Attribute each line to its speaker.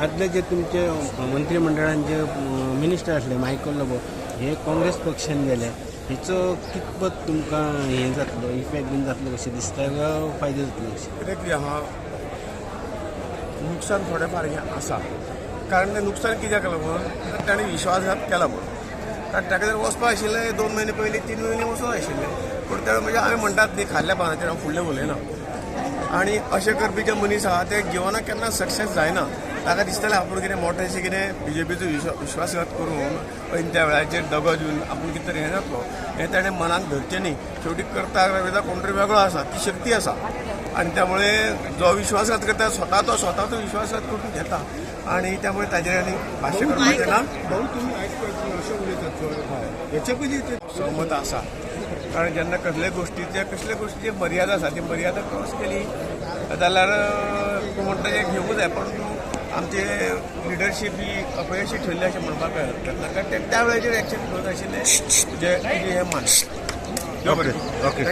Speaker 1: आदले जे तुमचे मंत्रिमंडळांचे मिनिस्टर असले मायकल लोबो हे काँग्रेस पक्षान गेले हेचो कितपत तुमकां हें जातलो इफेक्ट बीन जातलो कशें दिसता काय फायदो जातलो कशें
Speaker 2: कित्याक हां नुकसान थोडें फार हें आसा कारण तें नुकसान कित्याक लागून ताणें विश्वासघात केला म्हणून कारण ताका जर वचपाक आशिल्लें 2 म्हयने पयलीं 3 म्हयने वचूंक आशिल्लें पूण तें म्हणजे आमी म्हणटात न्ही खाल्ल्या पानाचेर हांव फुडलें उलयना आनी अशें करपी जे मनीस आहा ते जिवनाक केन्ना सक्सेस जायना ताका दिसतालें आपूण कितें मोठें अशें कितें बीजेपीचो विश्वासघात करून पयलीं त्या वेळाचेर दगो दिवन आपूण कितें तरी हें जातलो हें ताणें मनान धरचें न्ही शेवटी करता कोण तरी वेगळो आसा ती शक्ती आसा आणि त्यामुळे जो विश्वासघात करता स्वताचो विश्वासघात करून घेता आणि त्यामुळे ताजेर आनी भाश्य करपाचें ना हेचे पयलीं सहमत आसा कारण जेन्ना कसले गोश्टीची मर्यादा आसा ती मर्यादा क्रॉस केली जाल्यार तूं म्हणटा तें घेवंक जाय परंतु आमचे लिडरशीप ही अपयशी ठरली अशें म्हणपाक तेन्ना त्या वेळाचेर एक्शन घेवंक आशिल्लें जे हें मान
Speaker 1: ओके